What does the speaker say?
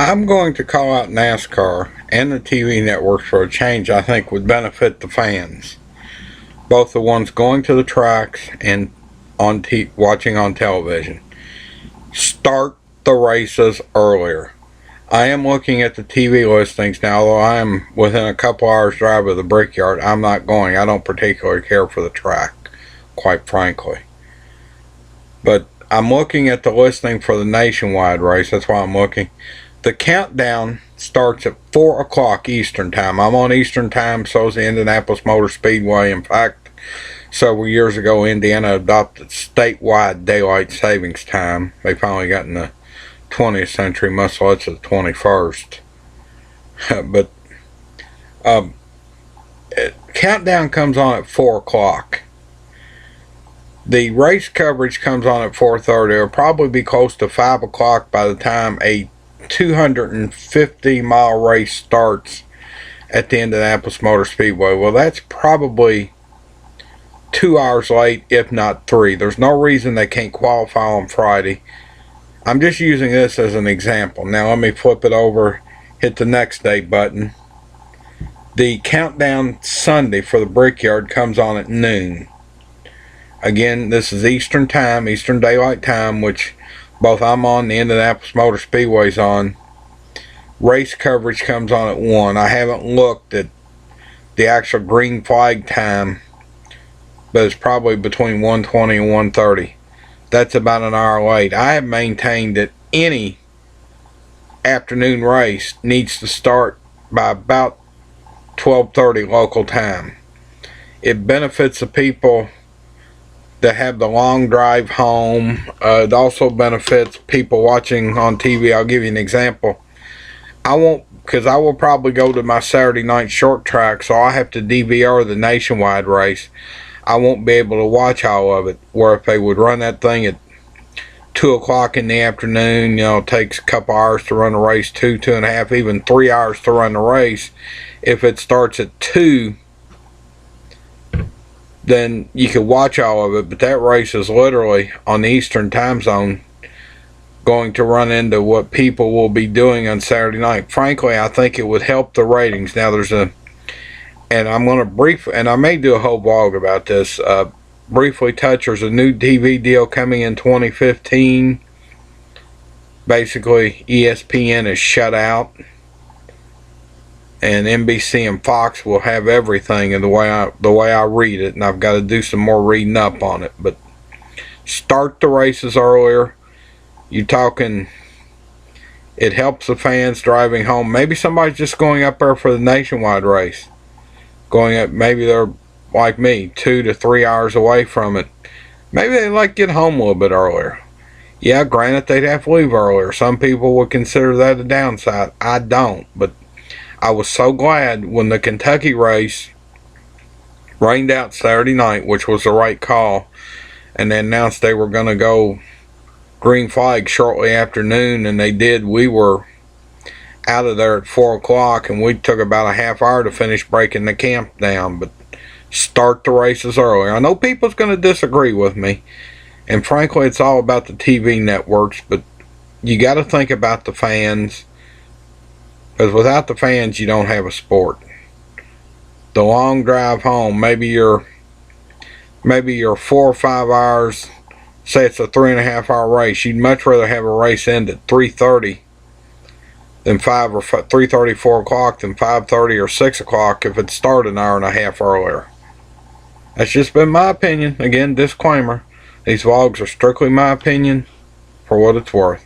I'm going to call out NASCAR and the TV networks for a change I think would benefit the fans, both the ones going to the tracks and watching on television. Start the races earlier. I am looking at the TV listings now, although I am within a couple hours drive of the Brickyard. I'm not going. I don't particularly care for the track, quite frankly. But I'm looking at the listing for the nationwide race. That's why I'm looking. The countdown starts at 4 o'clock Eastern Time. I'm on Eastern Time, so is the Indianapolis Motor Speedway. In fact, several years ago, Indiana adopted statewide daylight savings time. They finally got in the 20th century, much less the 21st. But countdown comes on at 4 o'clock. The race coverage comes on at 4:30. It'll probably be close to 5 o'clock by the time a 250-mile race starts at the Indianapolis Motor Speedway. Well, that's probably 2 hours late, if not 3. There's no reason they can't qualify on Friday. I'm just using this as an example. Now let me flip it over, hit the next day button. The countdown Sunday for the Brickyard comes on at noon. Again, this is Eastern Time, Eastern Daylight Time, which both I'm on, the Indianapolis Motor Speedway's on. Race coverage comes on at 1. I haven't looked at the actual green flag time, but it's probably between 1:20 and 1:30. That's about an hour late. I have maintained that any afternoon race needs to start by about 12:30 local time. It benefits the people that have the long drive home. It also benefits people watching on TV. I'll give you an example. I will probably go to my Saturday night short track, so I'll have to DVR the nationwide race. I won't be able to watch all of it, where if they would run that thing at 2 o'clock in the afternoon, it takes a couple hours to run the race, 2.5, even 3 hours to run the race. If it starts at 2, then you could watch all of it, but that race is literally on the Eastern Time Zone going to run into what people will be doing on Saturday night. Frankly, I think it would help the ratings. Now and I'm going to and I may do a whole vlog about this, briefly touch, there's a new TV deal coming in 2015. Basically, ESPN is shut out, and NBC and Fox will have everything in the way I read it, and I've got to do some more reading up on it. But start the races earlier. You're talking, it helps the fans driving home. Maybe somebody's just going up there for the nationwide race. Going up, maybe they're like me, 2 to 3 hours away from it. Maybe they like to get home a little bit earlier. Yeah, granted, they'd have to leave earlier. Some people would consider that a downside. I don't, but I was so glad when the Kentucky race rained out Saturday night, which was the right call, and they announced they were going to go green flag shortly after noon, and they did. We were out of there at 4 o'clock, and we took about a half hour to finish breaking the camp down. But start the races earlier. I know people's going to disagree with me, and frankly, it's all about the TV networks, but you got to think about the fans. Because without the fans, you don't have a sport. The long drive home, maybe you're 4 or 5 hours, say it's a 3.5 hour race. You'd much rather have a race end at 3:30 than 3:30, 4 o'clock than 5:30 or 6 o'clock if it started an hour and a half earlier. That's just been my opinion. Again, disclaimer, these vlogs are strictly my opinion for what it's worth.